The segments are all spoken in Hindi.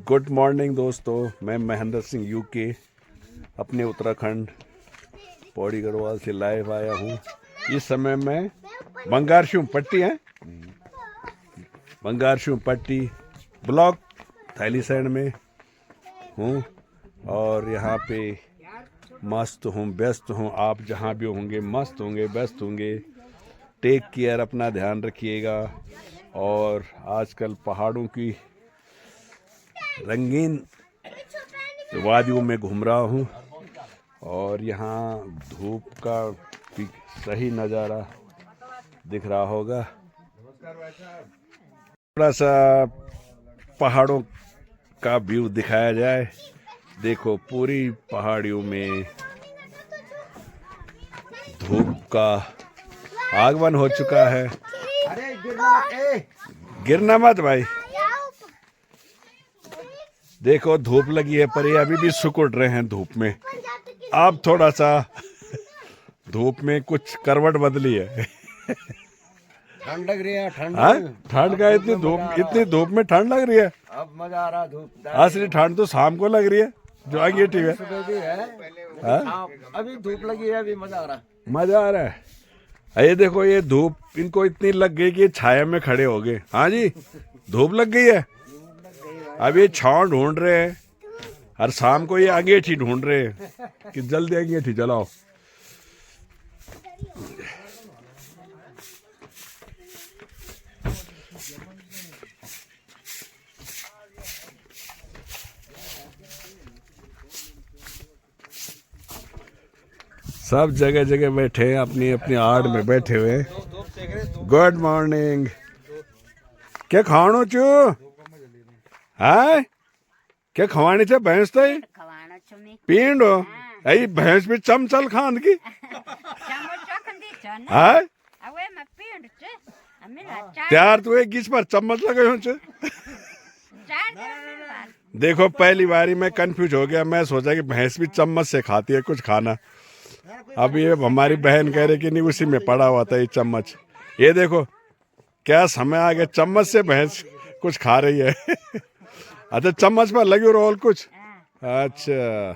गुड मॉर्निंग दोस्तों, मैं महेंद्र सिंह यूके अपने उत्तराखंड पौड़ी गढ़वाल से लाइव आया हूँ। इस समय मैं बंगारशू पट्टी है बंगारशू पट्टी ब्लॉक थैलीसैंड में हूँ और यहाँ पे मस्त हूँ, व्यस्त हूँ। आप जहाँ भी होंगे मस्त होंगे, व्यस्त होंगे। टेक केयर, अपना ध्यान रखिएगा। और आजकल पहाड़ों की रंगीन वादियों में घूम रहा हूँ और यहाँ धूप का भी सही नज़ारा दिख रहा होगा। थोड़ा सा पहाड़ों का व्यू दिखाया जाए। देखो, पूरी पहाड़ियों में धूप का आगमन हो चुका है। गिरना मत भाई। देखो, धूप लगी है पर ये अभी भी सुकुड़ रहे हैं धूप में। अब थोड़ा सा धूप में कुछ करवट बदली है। ठंड लग रही है। ठंड का इतनी धूप में ठंड लग रही है। अब मजा आ रहा धूप। असली ठंड तो शाम को लग रही है जो अंगीठी है। अभी धूप लगी है, अभी मजा आ रहा है। ये देखो, ये धूप इनको इतनी लग गई कि छाया में खड़े हो गए। हाँ जी, धूप लग गई है। अब ये छांव ढूंढ रहे हैं और शाम को ये अंगीठी ढूंढ रहे हैं कि जल्दी अंगीठी जलाओ। सब जगह जगह बैठे हैं, अपनी अपनी आड़ में बैठे हुए। Good morning. क्या खानो चू? हाय, क्या खवानी थे भैंस? तो पींड हो आई भैंस भी चमचल खान की। हाय त्यार तू एक गिस पर चम्मच लगे हो। देखो, पहली बारी मैं कंफ्यूज हो गया। मैं सोचा कि भैंस भी चम्मच से खाती है कुछ खाना। अब ये हमारी बहन कह रही कि नहीं, उसी में पड़ा हुआ था ये चम्मच। ये देखो क्या समय आ गया, चम्मच से भैंस कुछ खा रही है। अच्छा, चम्मच पर लगी रोल कुछ। अच्छा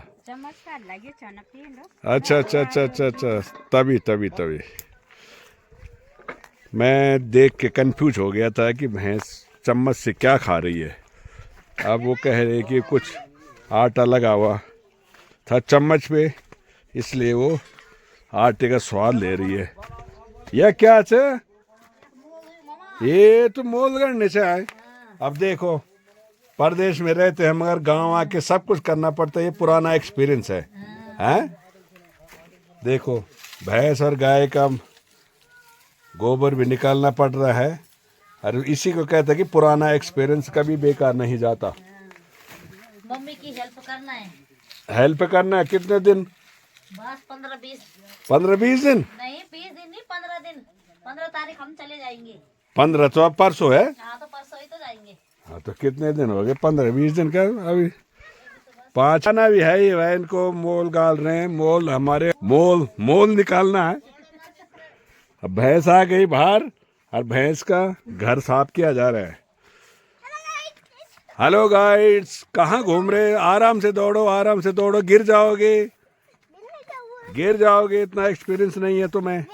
अच्छा अच्छा अच्छा अच्छा अच्छा, तभी मैं देख के कंफ्यूज हो गया था कि भैंस चम्मच से क्या खा रही है। अब वो कह रही कि कुछ आटा लगा हुआ था चम्मच पे, इसलिए वो आटे का स्वाद ले रही है। यह क्या है? ये तो मोल करने से आए। अब देखो, परदेश में रहते हैं मगर गांव आके सब कुछ करना पड़ता है। ये पुराना एक्सपीरियंस है। हैं? देखो, भैंस और गाय का गोबर भी निकालना पड़ रहा है और इसी को कहते हैं कि पुराना एक्सपीरियंस कभी बेकार नहीं जाता। मम्मी की हेल्प करना है। हेल्प करना है। कितने दिन? बस 15-20 दिन। नहीं, 20 दिन नहीं, 15 दिन। 15 तारीख हम चले जाएंगे। 15 तो अब परसों है। हाँ, तो परसों ही तो जाएंगे। हाँ, तो कितने दिन हो गए? 15-20 दिन का। अभी 5 आना भी है। ये भाई इनको मोल गाल रहे हैं। मोल हमारे मोल निकालना है। अब भैंस आ गई बाहर और भैंस का घर साफ किया जा रहा है। हेलो गाइड्स, कहाँ घूम रहे? आराम से दौड़ो, गिर जाओगे। इतना एक्सपीरियंस नहीं है तुम्हें।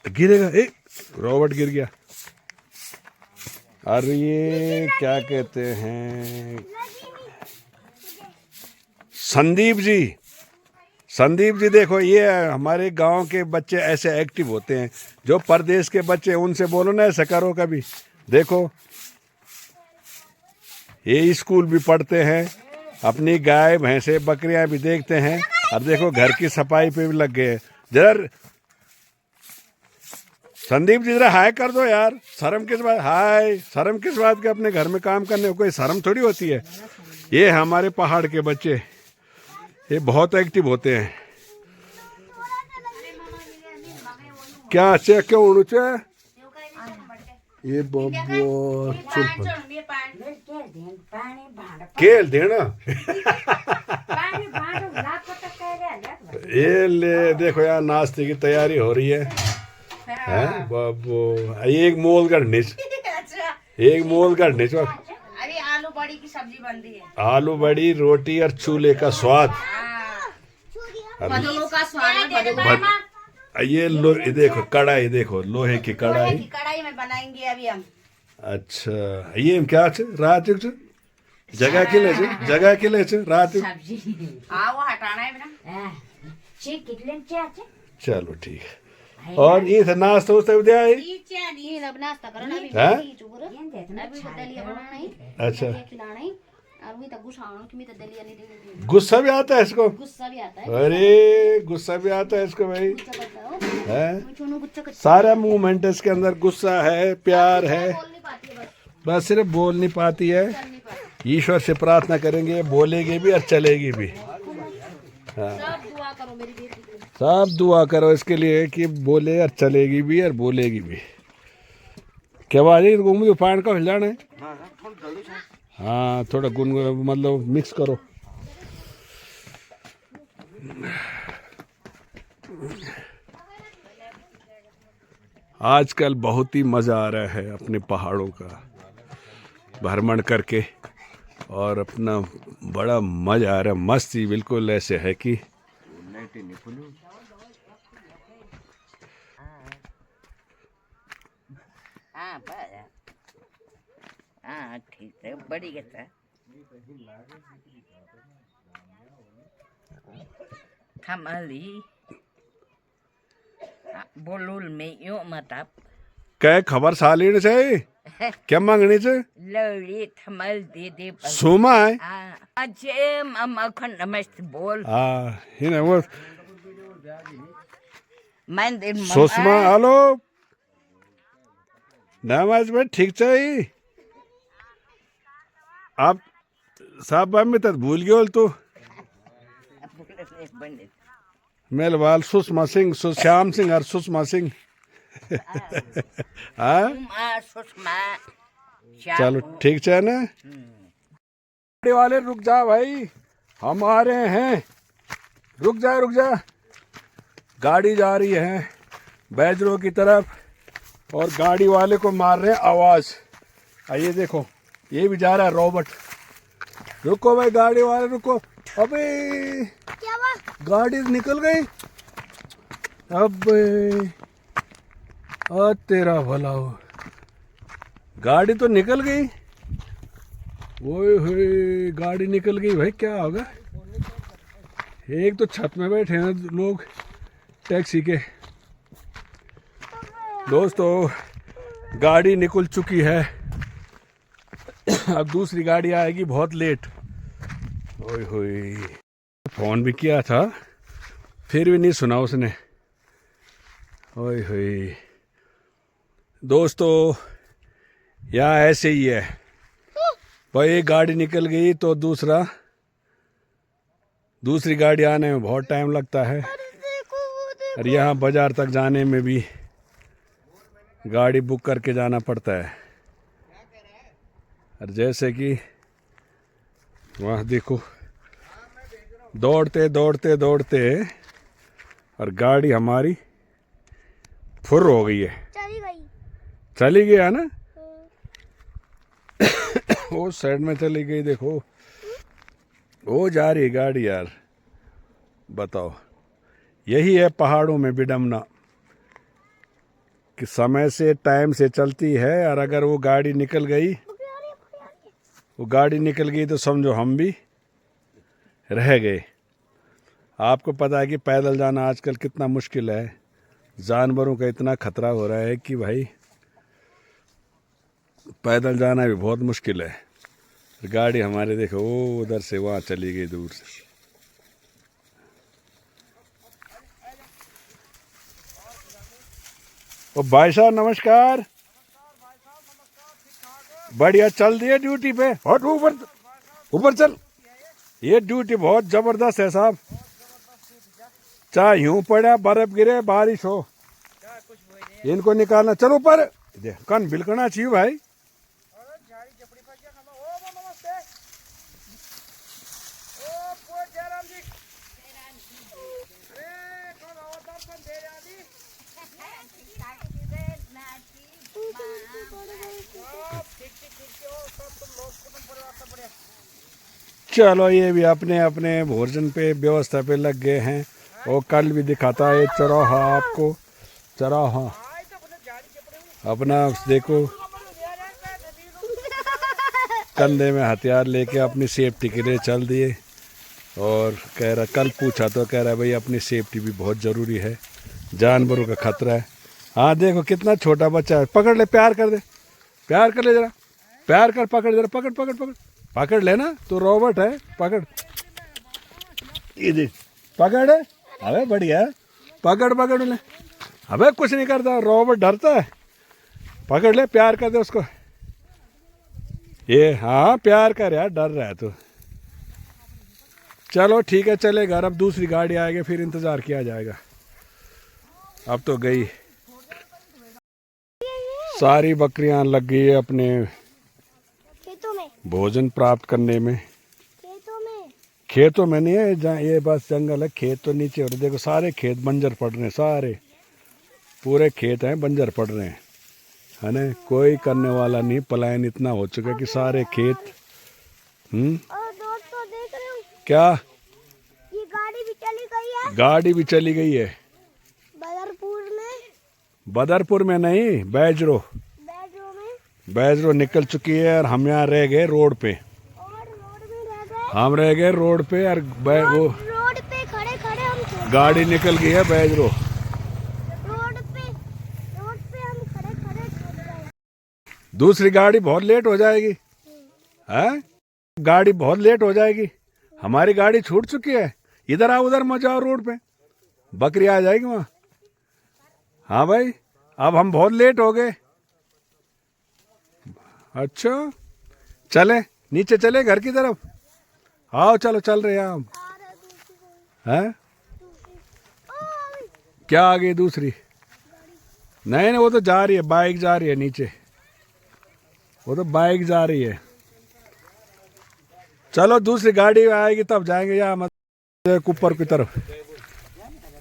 गिरेगा। रॉबर्ट गिर गया। और ये क्या कहते हैं? संदीप जी देखो, ये हमारे गांव के बच्चे ऐसे एक्टिव होते हैं। जो परदेश के बच्चे, उनसे बोलो ना ऐसा करो कभी। देखो, ये स्कूल भी पढ़ते हैं, अपनी गाय भैंसे बकरियां भी देखते हैं और देखो घर की सफाई पे भी लग गए हैं। जरा संदीप जी जरा हाय कर दो यार। शर्म किस बात? हाय, शर्म किस बात के? अपने घर में काम करने को कोई शर्म थोड़ी होती है। ये हमारे पहाड़ के बच्चे, ये बहुत एक्टिव होते हैं। क्या क्यों उड़ूचे? ये खेल देना। ये ले देखो यार, नाश्ते की तैयारी हो रही है। हैं बाबू एक मोल का अच्छा एक मोल का अभी आलू बड़ी की सब्जी बन रही है। आलू बड़ी रोटी और चूल्हे का स्वाद बदलों का स्वाद है, बदलों बट ये देखो कढ़ाई देखो लोहे की कढ़ाई की कढ़ाई में बनाएंगे अभी हम। अच्छा ये क्या रात जगह के लिए रात हाँ वो हटाना है बेटा। चलो ठीक है और ये था नाश्ता उस्ता दिया है नहीं अब नाश्ता करना अभी हैं? अभी तो दलिया बनाना ही अच्छा दलिया खिलाना ही और मी तो गुस्सा कि मी तो दलिया नहीं देंगे गुस्सा भी आता है इसको गुस्सा भी आता है अरे गुस्सा भी आता है इसको भाई गुस्सा करता हो है छोनू गुस्सा करता सारा मूवमेंट इसके अंदर गुस्सा है प्यार है बोल नहीं पाती है बस बस सिर्फ बोल नहीं पाती है चल नहीं पाती ईश्वर से प्रार्थना करेंगे बोलेगी भी और चलेगी भी सब दुआ करो मेरी बेटी के लिए। सब दुआ करो इसके लिए कि बोले और चलेगी भी और बोलेगी भी क्या बात है घूम पान का हिलाना है हाँ थोड़ा गुनगुना मतलब मिक्स करो आजकल बहुत ही मज़ा आ रहा है अपने पहाड़ों का भ्रमण करके और अपना बड़ा मज़ा आ रहा है मस्ती बिल्कुल ऐसे है कि हाँ बस हाँ ठीक है बड़ी कहता है थमली बोलूल में यो मतलब क्या खबर सालीन से क्या मांगनी से लड़ी थमल दे दे सोमा है अजय मखन नमस्ते बोल हाँ ही ना वो मंदिर सुषमा हेलो नमाज में ठीक चाहिए आप साहब में तो भूल गए तो मेलवाल सुषमा सिंह श्याम सिंह और सुषमा सिंह हाँ सुषमा चलो ठीक है ना गाड़ी वाले रुक जा भाई हम आ रहे हैं रुक जा गाड़ी जा रही है बैजरों की तरफ और गाड़ी वाले को मार रहे हैं आवाज आइए देखो ये भी जा रहा है रॉबर्ट रुको भाई गाड़ी वाले रुको अबे क्या हुआ गाड़ी निकल गई अबे तेरा भला हो गाड़ी तो निकल गई ओए होए गाड़ी निकल गई भाई क्या होगा एक तो छत में बैठे हैं लोग टैक्सी के दोस्तों गाड़ी निकल चुकी है अब दूसरी गाड़ी आएगी बहुत लेट ओए होए फोन भी किया था फिर भी नहीं सुना उसने ओए होए दोस्तों यहाँ ऐसे ही है भाई एक गाड़ी निकल गई तो दूसरी गाड़ी आने में बहुत टाइम लगता है और यहाँ बाजार तक जाने में भी गाड़ी बुक करके जाना पड़ता है और जैसे कि वहाँ देखो दौड़ते और गाड़ी हमारी फुर हो गई है चली गई है ना वो साइड में चली गई देखो वो जा रही है गाड़ी यार बताओ यही है पहाड़ों में विडम्बना कि समय से टाइम से चलती है और अगर वो गाड़ी निकल गई तो समझो हम भी रह गए आपको पता है कि पैदल जाना आजकल कितना मुश्किल है जानवरों का इतना खतरा हो रहा है कि भाई पैदल जाना भी बहुत मुश्किल है गाड़ी हमारे देखो वो उधर से वहाँ चली गई दूर से ओ भाई साहब नमस्कार बढ़िया चल दिए ड्यूटी पे हट ऊपर चल ये ड्यूटी बहुत जबरदस्त है साहब चाहे यूं पड़ा बर्फ गिरे बारिश हो इनको निकालना चलो ऊपर कन बिलकना चाहिए भाई चलो ये भी अपने अपने भोजन पे व्यवस्था पे लग गए हैं। और कल भी दिखाता है चौराहा आपको, चौराहा अपना देखो, कंधे में हथियार लेके अपनी सेफ्टी के लिए चल दिए। और कह रहा, कल पूछा तो कह रहा भाई अपनी सेफ्टी भी बहुत ज़रूरी है, जानवरों का खतरा है। हाँ देखो कितना छोटा बच्चा है, पकड़ ले, प्यार कर दे, प्यार कर ले जरा, प्यार कर, पकड़ जरा, पकड़ पकड़ पकड़ पकड़ लेना, तो रॉबर्ट है, पकड़, ये देख, पकड़, अबे बढ़िया है, पकड़ पकड़ ले, अबे कुछ नहीं करता, रॉबर्ट डरता है, पकड़ ले, प्यार कर दे उसको, ये हाँ प्यार कर यार, डर रहा है तो। चलो ठीक है, चले घर, अब दूसरी गाड़ी आएगी फिर इंतज़ार किया जाएगा। अब तो गई, सारी बकरियां लग गई है अपने खेतों में, भोजन प्राप्त करने में। खेतों में नहीं है जहाँ, ये बस जंगल है, खेत तो नीचे हो रहे, देखो सारे खेत बंजर पड़ रहे हैं, सारे पूरे खेत हैं बंजर पड़ रहे हैं, है ना, कोई करने वाला नहीं, पलायन इतना हो चुका है कि सारे खेत। और दोस्तों देख रहे हो, क्या ये गाड़ी भी चली गई है गाड़ी भी चली गई है? बदरपुर में, बदरपुर में नहीं, बैजरो, बैजो में, बैजरो निकल चुकी है और हम यहाँ रह गए रोड पे, और रोड में रह गए, हम रह गए रोड पे और वो रोड पे खड़े खड़े हम छोड़, गाड़ी निकल गई है बैजरो। रोड पे हम खड़े खड़े छोड़ गए। दूसरी गाड़ी बहुत लेट हो जाएगी, है गाड़ी बहुत लेट हो जाएगी, हमारी गाड़ी छूट चुकी है, इधर आओ, उधर मत जाओ, रोड पे बकरी आ जाएगी वहाँ। हाँ भाई, अब हम बहुत लेट हो गए। अच्छा चले नीचे, चले घर की तरफ, आओ चलो चल रहे हैं हम। हैं क्या आ गई दूसरी? नहीं नहीं, वो तो जा रही है, बाइक जा रही है नीचे, वो तो बाइक जा रही है। चलो दूसरी गाड़ी आएगी तब जाएंगे, या मत ऊपर की तरफ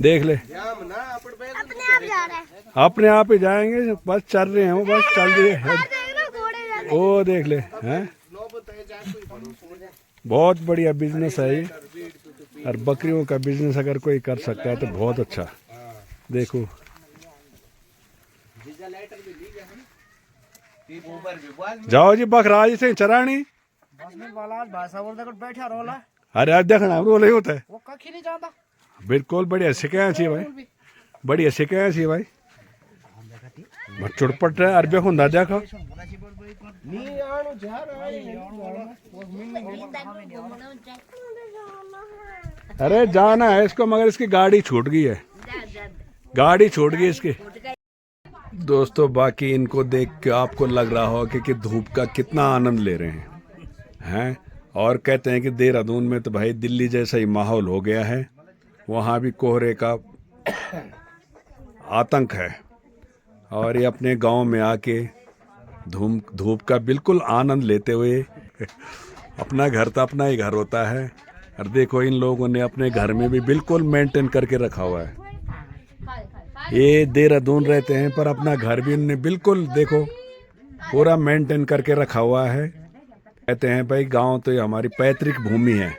देख ले, अपने आप जा रहा है, अपने आप ही जाएंगे, बस चल रहे हैं, वो बस चल रही है, घोड़े जा रहे वो देख ले, हैं बहुत बढ़िया बिजनेस है ये, और बकरियों का बिजनेस अगर कोई कर सकता है तो बहुत अच्छा। देखो जाओ जी, बकराज से चरानी भाषा बोलते बैठा रोला, अरे आज देखना रोल ही होता है, वो कखी नहीं जाता, बिल्कुल बढ़िया सिखाया छी भाई, बढ़िया सिखाया छी भाई, चुटपट रहे अरबे खुंदा देखो, अरे जाना है इसको, मगर इसकी गाड़ी छूट गई है, गाड़ी छूट गई इसकी। दोस्तों बाकी इनको देख के आपको लग रहा होगा कि धूप का कितना आनंद ले रहे हैं, और कहते हैं कि देहरादून में तो भाई दिल्ली जैसा ही माहौल हो गया है, वहाँ भी कोहरे का आतंक है, और ये अपने गांव में आके धूप का बिल्कुल आनंद लेते हुए अपना घर तो अपना ही घर होता है, और देखो इन लोगों ने अपने घर में भी बिल्कुल मेंटेन करके रखा हुआ है। ये देहरादून रहते हैं पर अपना घर भी उन्होंने बिल्कुल देखो पूरा मेंटेन करके रखा हुआ है। कहते हैं भाई गांव तो ये हमारी पैतृक भूमि है,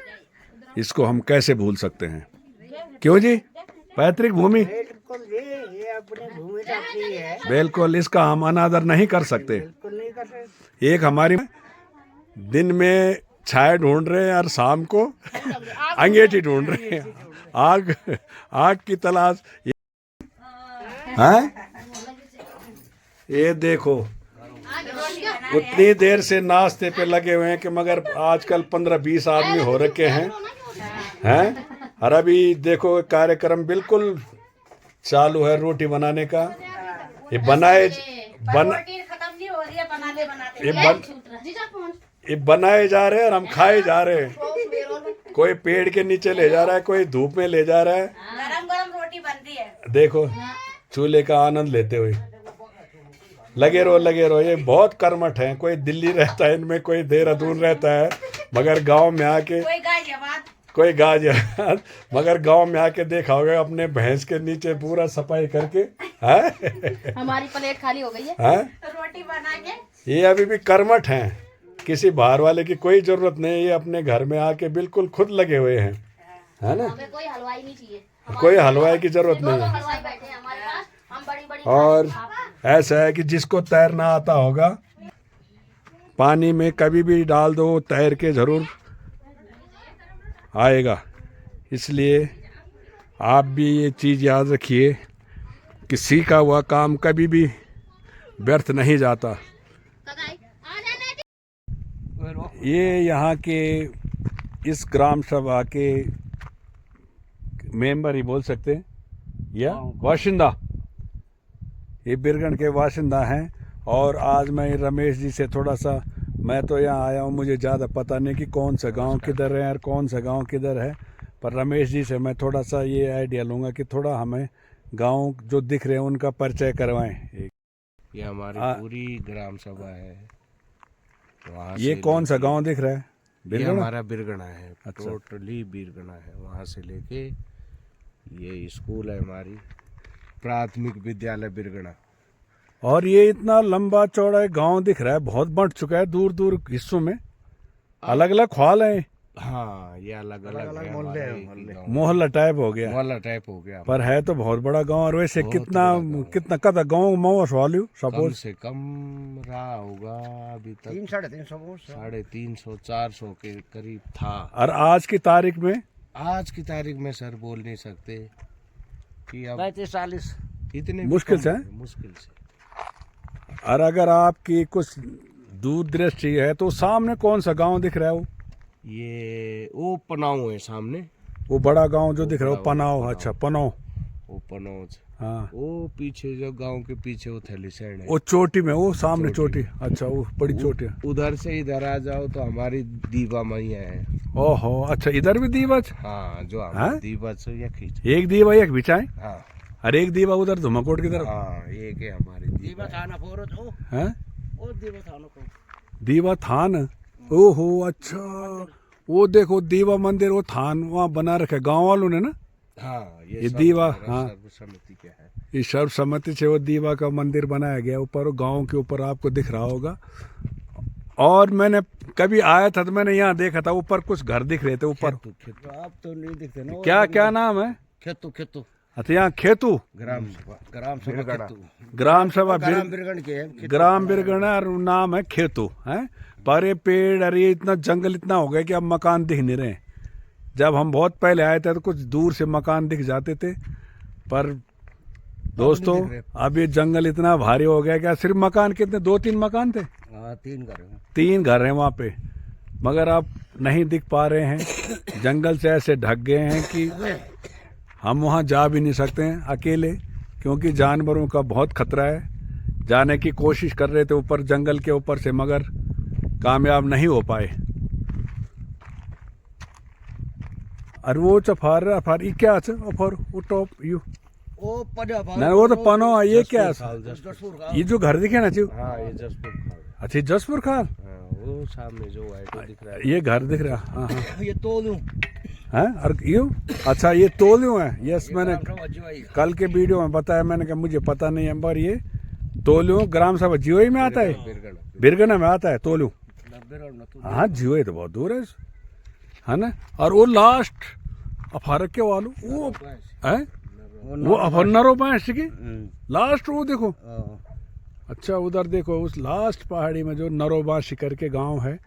इसको हम कैसे भूल सकते हैं, क्यों जी? पैतृक भूमि ये अपनी भूमि अपनी है, बिल्कुल, इसका हम अनादर नहीं कर सकते। नहीं कर सकते। एक हमारी दिन में छाया ढूंढ रहे हैं और शाम को अंगेठी ढूंढ रहे हैं, आग की तलाश है। ये देखो उतनी देर से नाश्ते पे लगे हुए हैं कि मगर आजकल 15-20 आदमी हो रखे हैं, और अभी देखो कार्यक्रम बिल्कुल चालू है रोटी बनाने का। ये बनाए जा रहे हैं और हम खाए जा रहे हैं, कोई पेड़ के नीचे ले जा रहा है, कोई धूप में ले जा रहा है, गरम गरम रोटी बन रही है, देखो चूल्हे का आनंद लेते हुए लगे रहो। ये बहुत कर्मठ हैं, कोई दिल्ली रहता है इनमें, कोई देहरादून रहता है, मगर गांव में आके कोई गाजियाबाद मगर गांव में आके देखा होगा अपने भैंस के नीचे पूरा सफाई करके है। हमारी प्लेट खाली हो गई है। रोटी बना के। ये अभी भी कर्मठ हैं, किसी बाहर वाले की कोई जरूरत नहीं, ये अपने घर में आके बिल्कुल खुद लगे हुए हैं, है ना। हमें कोई हलवाई नहीं चाहिए, कोई हलवाई की जरूरत नहीं है। हलवाई बैठे हैं हमारे पास, हम बड़ी बड़ी और ऐसा है कि जिसको तैरना आता होगा, पानी में कभी भी डाल दो, तैर के जरूर आएगा। इसलिए आप भी ये चीज़ याद रखिए कि सीखा हुआ काम कभी भी व्यर्थ नहीं जाता। ये यहाँ के इस ग्राम सभा के मेंबर ही बोल सकते हैं या बाशिंदा, ये बिरगढ़ के बाशिंदा हैं। और आज मैं रमेश जी से थोड़ा सा, मैं तो यहाँ आया हूँ, मुझे ज़्यादा पता नहीं कि कौन सा गांव किधर है और कौन सा गांव किधर है, पर रमेश जी से मैं थोड़ा सा ये आइडिया लूँगा कि थोड़ा हमें गांव जो दिख रहे हैं उनका परिचय करवाएं। ये हमारी पूरी ग्राम सभा है। वहाँ ये से कौन सा गांव दिख रहा है? ये बिरगढ़? हमारा बिरगढ़ा है। अच्छा। टोटली बिरगढ़ा है। वहाँ से लेके ये स्कूल है हमारी प्राथमिक विद्यालय बिरगढ़ा। और ये इतना लंबा चौड़ा गांव दिख रहा है, बहुत बढ़ चुका है, दूर दूर हिस्सों में अलग अलग ख्वाल है। हाँ, ये अलग अलग मोहल्ला टाइप हो गया, मोहल्ला टाइप हो गया। पर है तो बहुत बड़ा गांव। और वैसे कितना कितना कदा गांव मौस वालू कम सपोज से कम रहा होगा अभी तक 300-350 350 400 के करीब था। और आज की तारीख में, आज की तारीख में सर बोल नहीं सकते कि अब 35-40 इतने भी मुश्किल कम से? है, मुश्किल से। और अगर आपकी कुछ दूरदृष्टि है तो सामने कौन सा गांव दिख रहा है? ये वो पनाव है सामने, वो बड़ा गांव जो दिख रहा है वो पनाव। अच्छा, पनाव। वो पनौज। हाँ, वो पीछे जो गांव के पीछे वो थैलीसैंड है। वो चोटी में, वो सामने चोटी। अच्छा, वो बड़ी चोटी है। उधर से इधर आ जाओ तो हमारी दीवा मैया है। ओहो, अच्छा, इधर भी दीवज? हाँ, जो हाँ? हमारी दीवा से ये खींच। एक दीवा एक बिछाए, हाँ और एक दीवा उधर धुमाकोट की तरफ। हाँ, एक है हमारी दीवा। थाना फोरत हो है ओ दीवा थाना को दीवा थान। ओहो, अच्छा, वो देखो दीवा मंदिर, वो थान वहाँ बना रखे गांव वालों ने ना। हाँ, ये सब दीवा, हमारा हाँ। सर्वसम्मति के है। ये सर्वसम्मति से वो दीवा का मंदिर बनाया गया ऊपर, गांव के ऊपर आपको दिख रहा होगा। और मैंने कभी आया था तो मैंने यहाँ देखा था ऊपर कुछ घर दिख रहे थे ऊपर। आप तो नहीं दिखते ना। क्या क्या नाम है? खेतू अच्छा, यहाँ खेतू ग्राम सभा ग्राम सभा खेतू ग्राम सभा बिरगढ़ के है। ग्राम बिरगढ़ और नाम है खेतू है। पर ये पेड़ और ये इतना जंगल इतना हो गया कि अब मकान दिख नहीं रहे। जब हम बहुत पहले आए थे तो कुछ दूर से मकान दिख जाते थे, पर दोस्तों अब ये जंगल इतना भारी हो गया कि सिर्फ मकान कितने, 2-3 मकान थे। 3 घर हैं वहाँ पे, मगर अब नहीं दिख पा रहे हैं। जंगल से ऐसे ढक गए हैं कि हम वहाँ जा भी नहीं सकते हैं अकेले, क्योंकि जानवरों का बहुत खतरा है। जाने की कोशिश कर रहे थे ऊपर जंगल के ऊपर से, मगर कामयाब नहीं हो पाए। और वो चफार ये क्या है? वो टॉप यू नहीं, वो तो पनो है। ये क्या है? ये जो घर दिखे ना जी, हाँ, ये जसपुर खाल। अच्छा, जसपुर खाल। हाँ, वो सामने जो व्हाइट दिख रहा है ये घर दिख रहा है। हाँ हाँ, ये तोलू है। और यूँ, अच्छा, ये तोलियों है। यस, मैंने कल के वीडियो में बताया, मैंने कहा मुझे पता नहीं है, पर ये तोलियों ग्राम सभा जियोई में आता है, बिरगढ़ में आता है तोलियों। हाँ, जियोई तो बहुत दूर है ना। और वो लास्ट अफारक के वालों वो है, वो अफन्नरो पैंस की लास्ट, वो देखो। अच्छा, उधर देखो उस लास्ट पहाड़ी में जो नरोबाशी करके गांव है।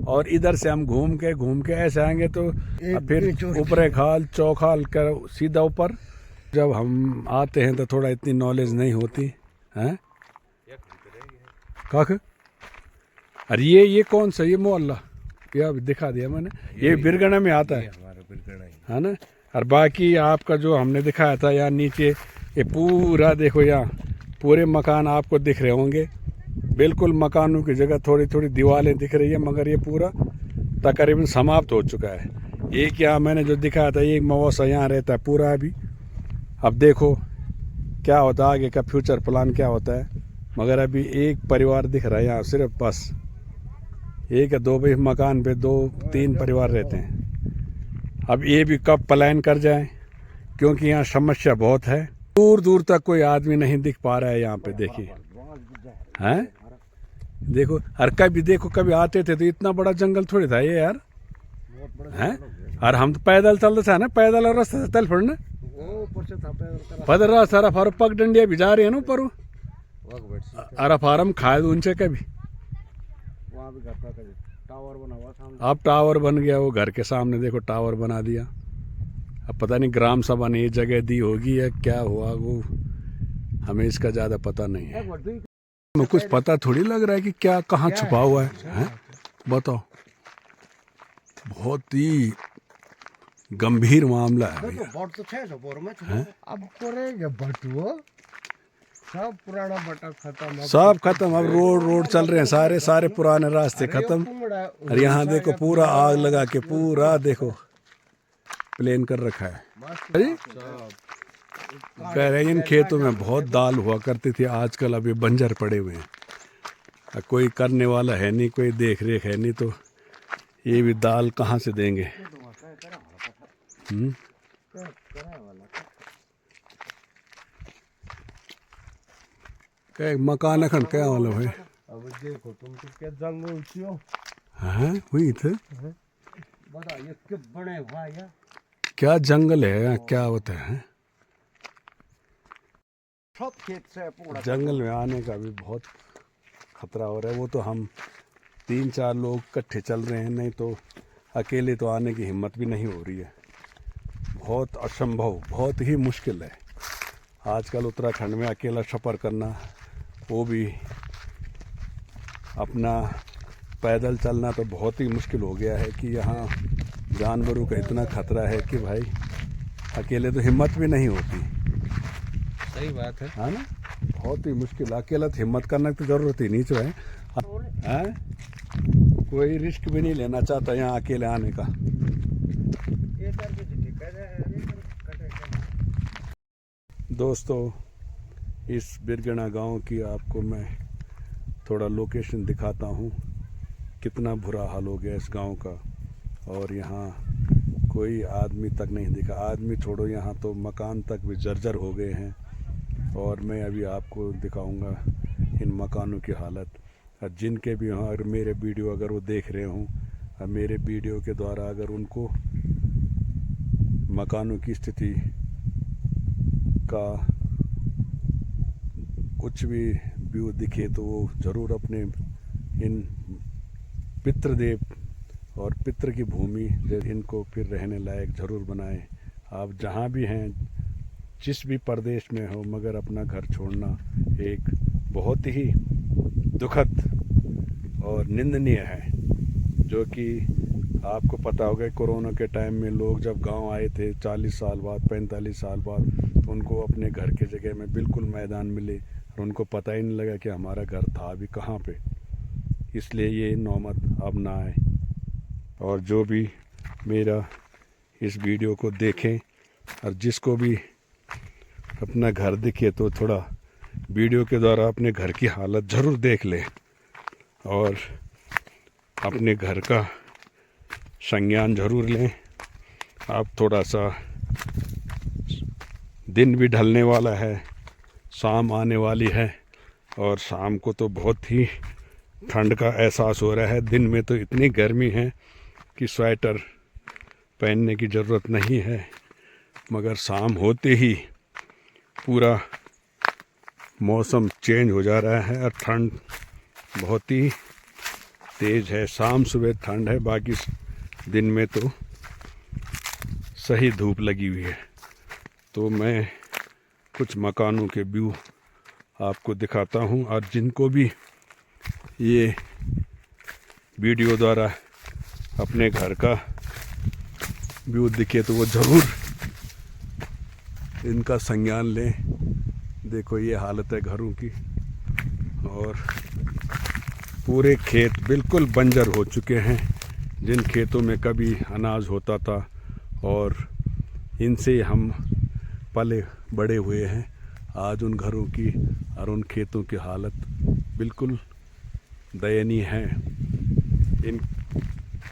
और इधर से हम घूम के ऐसे आएंगे तो फिर ऊपरे खाल चौखाल कर सीधा ऊपर। जब हम आते हैं तो थोड़ा इतनी नॉलेज नहीं होती है। कख अरे ये कौन सा, ये मोहल्ला ये दिखा दिया मैंने, ये बिरगढ़ में आता है, हमारा बिरगढ़ा ही है ना। और बाकी आपका जो हमने दिखाया था यहाँ नीचे, ये पूरा देखो, यहाँ पूरे मकान आपको दिख रहे होंगे। बिल्कुल मकानों की जगह थोड़ी थोड़ी दीवारें दिख रही है, मगर ये पूरा तकरीबन समाप्त हो चुका है। एक यहाँ मैंने जो दिखाया था, एक मौसा यहाँ रहता है पूरा अभी। अब देखो क्या होता है आगे का फ्यूचर प्लान क्या होता है, मगर अभी एक परिवार दिख रहा है यहाँ सिर्फ, बस 1 या 2 भी मकान पे 2-3 परिवार रहते हैं। अब ये भी कब पलायन कर जाए, क्योंकि यहाँ समस्या बहुत है। दूर दूर तक कोई आदमी नहीं दिख पा रहा है यहाँ पे, देखिए हैं। देखो, और कभी देखो, कभी आते थे तो इतना बड़ा जंगल थोड़ी था ये यार, हैं? और हम तो पैदल चलते थे ना, पैदल और रास्ते से चल पड़ना, वो ऊपर से था पे पदर रास्ता सारा फार पग डंडिया भी जा रही है ना ऊपर, वक बैठ अरे फार्म खाए उनसे कभी। वहाँ भी घर था कभी टावर बना हुआ सामने। अब टावर बन गया, वो घर के सामने देखो टावर बना दिया। अब पता नहीं ग्राम सभा ने ये जगह दी होगी या क्या हुआ, वो हमें इसका ज़्यादा पता नहीं है। हमें कुछ पता थोड़ी लग रहा है कि क्या कहाँ छुपा हुआ है? बताओ, बहुत ही गंभीर मामला है भैया। बट तो थे जो बोर में अब करेंगे बटुओ, सब पुराना बटा खत्म, सब खत्म, अब रोड चल रहे हैं, सारे पुराने रास्ते खत्म। और यहाँ देखो पूरा आग लगा के पूरा देखो प्लेन कर रखा है। अरे कह रहे हैं इन खेतों में बहुत दाल हुआ करती थी, आजकल अभी बंजर पड़े हुए हैं, कोई करने वाला है नहीं, कोई देख रेख है नहीं, तो ये भी दाल कहाँ से देंगे? क्या मकान अखंड क्या वाला भाई? अब देखो तुम तो क्या जंगल छियो, हाँ वही थे, बता ये के बने हुआ या क्या जंगल है, क्या होता है? सब खेत से पूरा जंगल में आने का भी बहुत खतरा हो रहा है। वो तो हम 3-4 लोग इकट्ठे चल रहे हैं, नहीं तो अकेले तो आने की हिम्मत भी नहीं हो रही है। बहुत असंभव, बहुत ही मुश्किल है आजकल उत्तराखंड में अकेला सफ़र करना, वो भी अपना पैदल चलना तो बहुत ही मुश्किल हो गया है कि यहाँ जानवरों का इतना खतरा है कि भाई अकेले तो हिम्मत भी नहीं होती। सही बात है। हाँ ना, बहुत ही मुश्किल, अकेला तो हिम्मत करने की ज़रूरत ही नहीं जो है। हाँ? कोई रिस्क भी नहीं लेना चाहता यहाँ अकेले आने का। दोस्तों, इस बिरगना गांव की आपको मैं थोड़ा लोकेशन दिखाता हूँ, कितना बुरा हाल हो गया इस गांव का। और यहाँ कोई आदमी तक नहीं दिखा, आदमी छोड़ो, यहाँ तो मकान तक भी जर्जर हो गए हैं। और मैं अभी आपको दिखाऊंगा इन मकानों की हालत। और जिनके भी यहाँ मेरे वीडियो अगर वो देख रहे हों, और मेरे वीडियो के द्वारा अगर उनको मकानों की स्थिति का कुछ भी व्यू दिखे तो वो ज़रूर अपने इन पितृदेव और पितृ की भूमि इनको फिर रहने लायक ज़रूर बनाएं। आप जहाँ भी हैं, जिस भी प्रदेश में हो, मगर अपना घर छोड़ना एक बहुत ही दुखद और निंदनीय है। जो कि आपको पता होगा कोरोना के टाइम में लोग जब गांव आए थे 40 साल बाद, 45 साल बाद, तो उनको अपने घर के जगह में बिल्कुल मैदान मिले और उनको पता ही नहीं लगा कि हमारा घर था अभी कहाँ पे। इसलिए ये नौबत अब ना आए। और जो भी मेरा इस वीडियो को देखें और जिसको भी अपना घर दिखे तो थोड़ा वीडियो के द्वारा अपने घर की हालत ज़रूर देख ले और अपने घर का संज्ञान ज़रूर लें। आप थोड़ा सा, दिन भी ढलने वाला है, शाम आने वाली है और शाम को तो बहुत ही ठंड का एहसास हो रहा है। दिन में तो इतनी गर्मी है कि स्वेटर पहनने की ज़रूरत नहीं है, मगर शाम होते ही पूरा मौसम चेंज हो जा रहा है और ठंड बहुत ही तेज़ है। शाम सुबह ठंड है, बाकी दिन में तो सही धूप लगी हुई है। तो मैं कुछ मकानों के व्यू आपको दिखाता हूँ और जिनको भी ये वीडियो द्वारा अपने घर का व्यू दिखे तो वो ज़रूर इनका संज्ञान लें। देखो ये हालत है घरों की और पूरे खेत बिल्कुल बंजर हो चुके हैं। जिन खेतों में कभी अनाज होता था और इनसे हम पले बड़े हुए हैं, आज उन घरों की और उन खेतों की हालत बिल्कुल दयनीय है।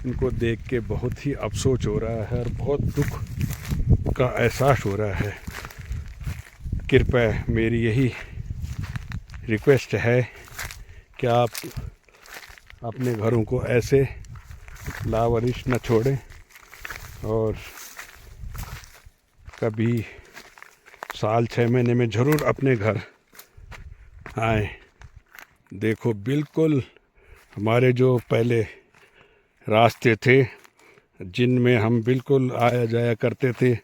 इनको देख के बहुत ही अफसोस हो रहा है और बहुत दुख का एहसास हो रहा है। कृपया मेरी यही रिक्वेस्ट है कि आप अपने घरों को ऐसे लावारिश न छोड़ें और कभी साल 6 महीने में ज़रूर अपने घर आए। देखो बिल्कुल हमारे जो पहले रास्ते थे जिनमें हम बिल्कुल आया जाया करते थे,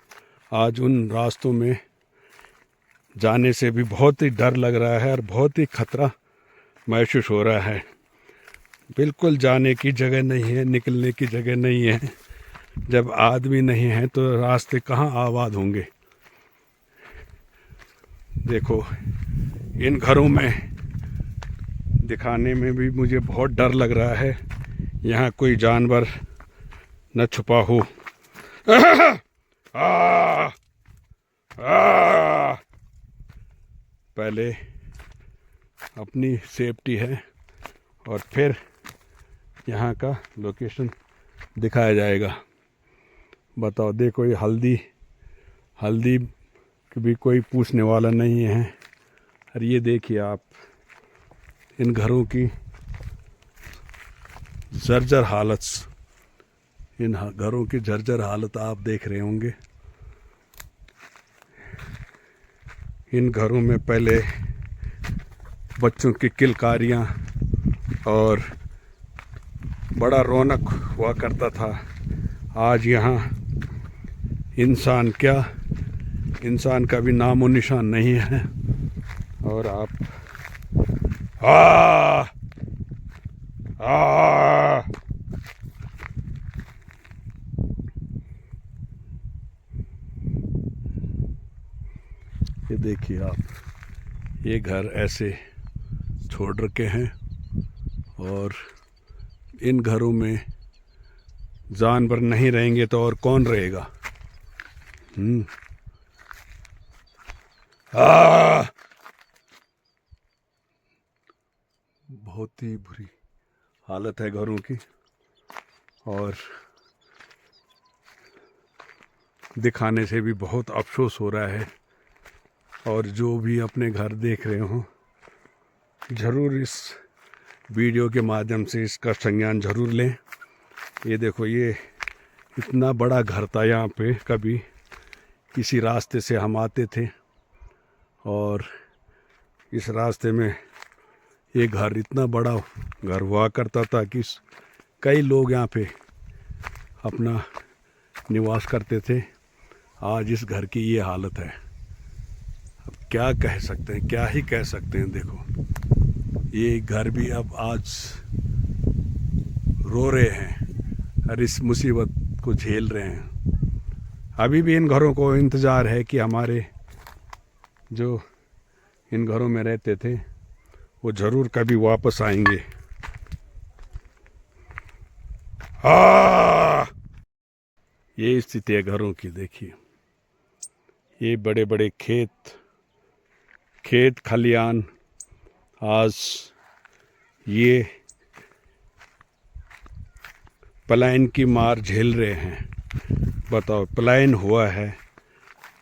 आज उन रास्तों में जाने से भी बहुत ही डर लग रहा है और बहुत ही खतरा महसूस हो रहा है। बिल्कुल जाने की जगह नहीं है, निकलने की जगह नहीं है। जब आदमी नहीं है तो रास्ते कहाँ आबाद होंगे। देखो इन घरों में दिखाने में भी मुझे बहुत डर लग रहा है, यहाँ कोई जानवर न छुपा हो। पहले अपनी सेफ्टी है और फिर यहाँ का लोकेशन दिखाया जाएगा। बताओ, देखो ये हल्दी की भी कोई पूछने वाला नहीं है। और ये देखिए आप इन घरों की जर्जर हालत, इन घरों की जर्जर हालत आप देख रहे होंगे। इन घरों में पहले बच्चों की किलकारियाँ और बड़ा रौनक हुआ करता था। आज यहाँ इंसान का भी नामो निशान नहीं है। और आप ये देखिए आप, ये घर ऐसे छोड़ रखे हैं और इन घरों में जानवर नहीं रहेंगे तो और कौन रहेगा। बहुत ही बुरी हालत है घरों की और दिखाने से भी बहुत अफसोस हो रहा है। और जो भी अपने घर देख रहे हो, ज़रूर इस वीडियो के माध्यम से इसका संज्ञान ज़रूर लें। ये देखो, ये इतना बड़ा घर था यहाँ पे। कभी किसी रास्ते से हम आते थे और इस रास्ते में ये घर, इतना बड़ा घर हुआ करता था कि कई लोग यहाँ पे अपना निवास करते थे। आज इस घर की ये हालत है। अब क्या कह सकते हैं, क्या ही कह सकते हैं। देखो ये घर भी अब आज रो रहे हैं और इस मुसीबत को झेल रहे हैं। अभी भी इन घरों को इंतज़ार है कि हमारे जो इन घरों में रहते थे वो ज़रूर कभी वापस आएंगे। ये स्थिति है घरों की। देखिए ये बड़े बड़े खेत खलियान आज ये पलायन की मार झेल रहे हैं। बताओ, पलायन हुआ है।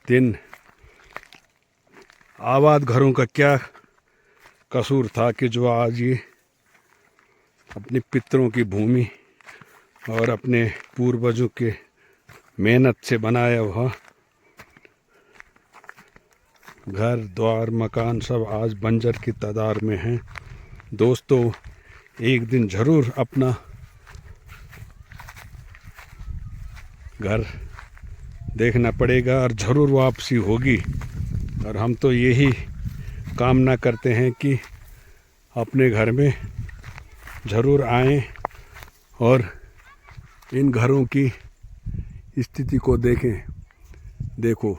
दिन आबाद घरों का क्या कसूर था कि जो आज ये अपने पितरों की भूमि और अपने पूर्वजों के मेहनत से बनाया हुआ घर द्वार मकान सब आज बंजर की तादाद में हैं। दोस्तों, एक दिन ज़रूर अपना घर देखना पड़ेगा और ज़रूर वापसी होगी। और हम तो यही कामना करते हैं कि अपने घर में ज़रूर आएं और इन घरों की स्थिति को देखें। देखो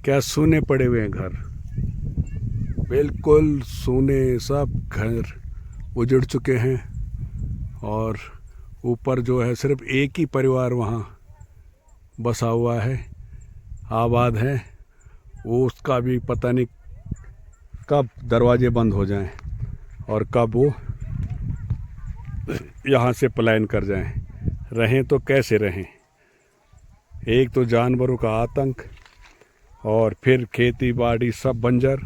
क्या सूने पड़े हुए हैं घर, बिल्कुल सूने। सब घर उजड़ चुके हैं और ऊपर जो है सिर्फ एक ही परिवार वहाँ बसा हुआ है, आबाद है। वो उसका भी पता नहीं कब दरवाजे बंद हो जाएं और कब वो यहाँ से पलायन कर जाएं। रहें तो कैसे रहें। एक तो जानवरों का आतंक और फिर खेती बाड़ी सब बंजर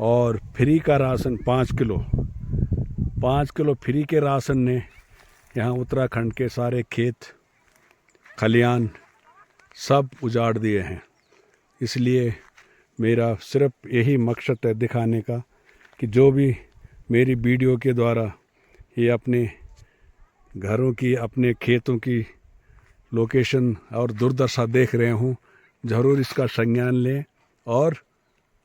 और फ्री का राशन 5 5 किलो फ्री के राशन ने यहाँ उत्तराखंड के सारे खेत खलियान सब उजाड़ दिए हैं। इसलिए मेरा सिर्फ यही मकसद है दिखाने का कि जो भी मेरी वीडियो के द्वारा ये अपने घरों की, अपने खेतों की लोकेशन और दुर्दशा देख रहे हूँ, ज़रूर इसका संज्ञान लें और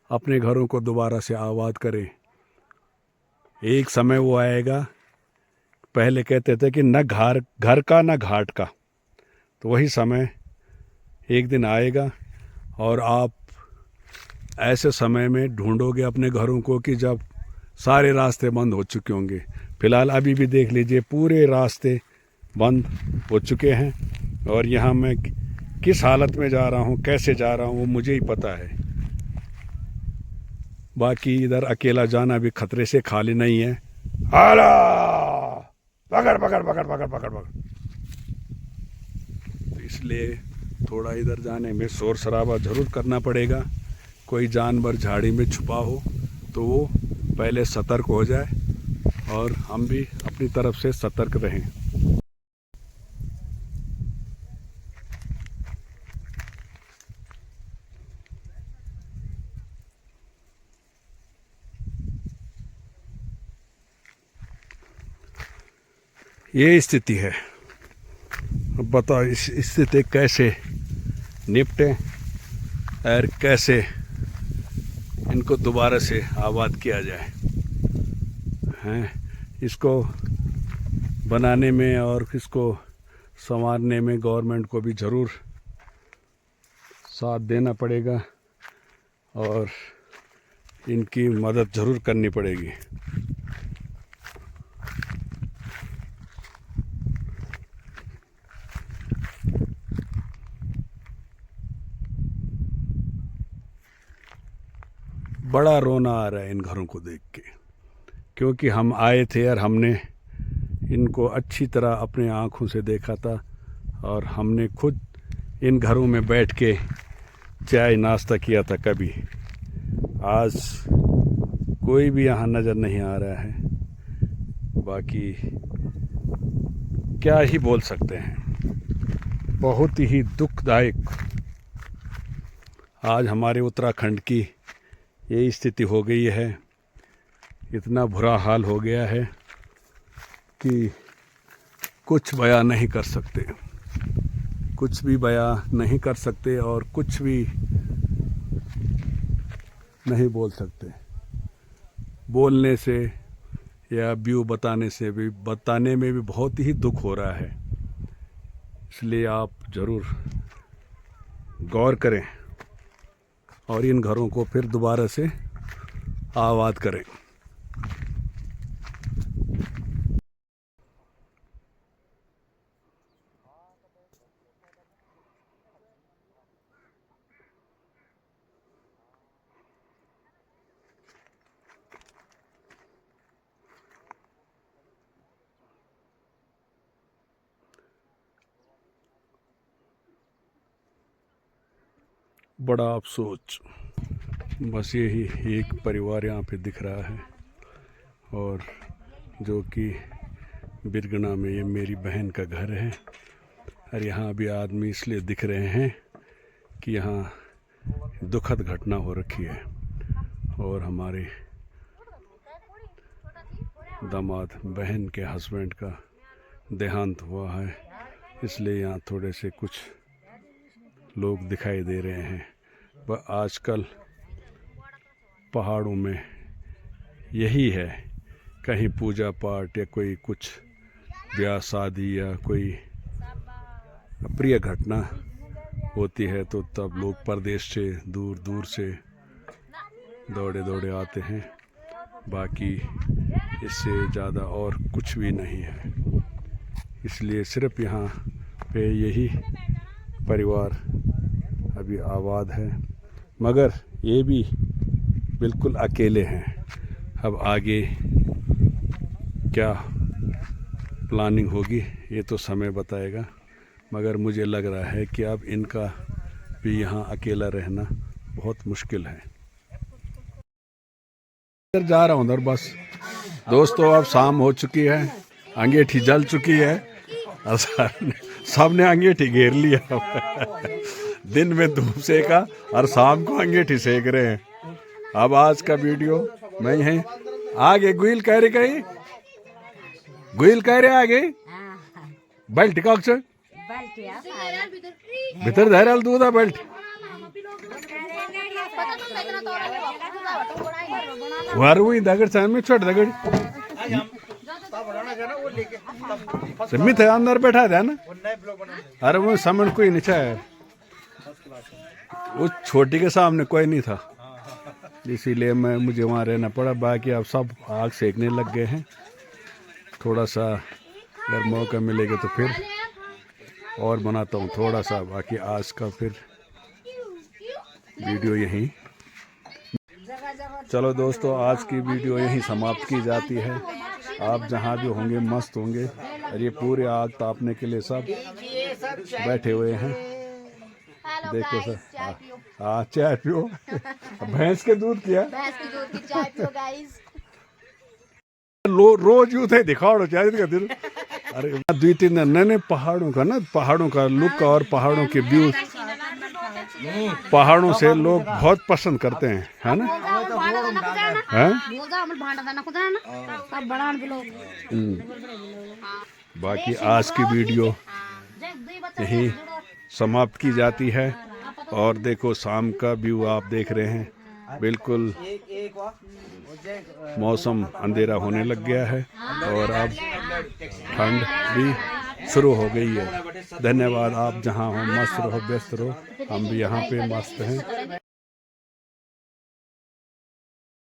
अपने घरों को दोबारा से आबाद करें। एक समय वो आएगा, पहले कहते थे कि न घर का न घाट का, तो वही समय एक दिन आएगा और आप ऐसे समय में ढूंढोगे अपने घरों को कि जब सारे रास्ते बंद हो चुके होंगे। फ़िलहाल अभी भी देख लीजिए पूरे रास्ते बंद हो चुके हैं और यहाँ मैं किस हालत में जा रहा हूँ, कैसे जा रहा हूँ, वो मुझे ही पता है। बाकी इधर अकेला जाना भी खतरे से खाली नहीं है। आला पकड़ पकड़ पकड़ पकड़ पकड़ पकड़। तो इसलिए थोड़ा इधर जाने में शोर शराबा ज़रूर करना पड़ेगा। कोई जानवर झाड़ी में छुपा हो तो वो पहले सतर्क हो जाए और हम भी अपनी तरफ से सतर्क रहें। ये स्थिति है। अब बताओ इस स्थिति कैसे निपटें और कैसे इनको दोबारा से आबाद किया जाए। हैं, इसको बनाने में और इसको संवारने में गवर्नमेंट को भी ज़रूर साथ देना पड़ेगा और इनकी मदद ज़रूर करनी पड़ेगी। बड़ा रोना आ रहा है इन घरों को देख के, क्योंकि हम आए थे और हमने इनको अच्छी तरह अपने आँखों से देखा था और हमने खुद इन घरों में बैठ के चाय नाश्ता किया था कभी। आज कोई भी यहाँ नज़र नहीं आ रहा है। बाकी क्या ही बोल सकते हैं, बहुत ही दुखदायक आज हमारे उत्तराखंड की यही स्थिति हो गई है। इतना बुरा हाल हो गया है कि कुछ बयां नहीं कर सकते, कुछ भी बयां नहीं कर सकते और कुछ भी नहीं बोल सकते। बोलने से या व्यू बताने में भी बहुत ही दुख हो रहा है। इसलिए आप ज़रूर गौर करें और इन घरों को फिर दोबारा से आबाद करें। बड़ा अफसोस, बस यही एक परिवार यहाँ पे दिख रहा है और जो कि बिरगना में ये मेरी बहन का घर है। और यहाँ भी आदमी इसलिए दिख रहे हैं कि यहाँ दुखद घटना हो रखी है और हमारे दामाद बहन के हस्बैंड का देहांत हुआ है। इसलिए यहाँ थोड़े से कुछ लोग दिखाई दे रहे हैं। पर आजकल पहाड़ों में यही है, कहीं पूजा पाठ या कोई कुछ ब्याह शादी या कोई अप्रिय घटना होती है तो तब लोग प्रदेश से दूर दूर से दौड़े दौड़े आते हैं। बाकी इससे ज़्यादा और कुछ भी नहीं है। इसलिए सिर्फ यहाँ पे यही परिवार अभी आबाद है, मगर ये भी बिल्कुल अकेले हैं। अब आगे क्या प्लानिंग होगी ये तो समय बताएगा, मगर मुझे लग रहा है कि अब इनका भी यहाँ अकेला रहना बहुत मुश्किल है। जा रहा हूँ उधर बस। दोस्तों अब शाम हो चुकी है, अंगीठी जल चुकी है और सबने अंगीठी घेर लिया। दिन में धूप सेका और शाम को अंगीठी सेक रहे हैं। अब आज का वीडियो मैं यहीं आगे गुइल कह रही कहीं गुइल कह रहे आगे बेल्ट का भीतर धैर्य दूधा बेल्ट वार वही दगड़ सामने में छोड़ दगड़ मिथ अंदर बैठा था ना। अरे वो समझ कोई नहीं है, उस छोटी के सामने कोई नहीं था, इसीलिए मुझे वहाँ रहना पड़ा। बाकी अब सब आग सेकने लग गए हैं। थोड़ा सा अगर मौका मिलेगा तो फिर और बनाता हूँ थोड़ा सा। बाकी आज का फिर वीडियो यहीं। चलो दोस्तों, आज की वीडियो यहीं समाप्त की जाती है। आप जहाँ भी होंगे मस्त होंगे और ये पूरे आग तापने के लिए सब बैठे हुए हैं। देखो सर, हाँ चाय पियो। भैंस के दूध किया चाय पियो गाइस। रोज यूं थे दिखाओ चाय का दिन। अरे 2-3 दिन नए पहाड़ों का ना, पहाड़ों का लुक और पहाड़ों के व्यू, पहाड़ों से लोग बहुत पसंद करते हैं, है ना? बाकी आज की वीडियो यही समाप्त की जाती है। और देखो शाम का व्यू आप देख रहे हैं, बिल्कुल मौसम अंधेरा होने लग गया है और अब ठंड भी शुरू हो गई है। धन्यवाद। आप जहां हो मस्त रहो, व्यस्त रहो, हम भी यहाँ पे मस्त हैं।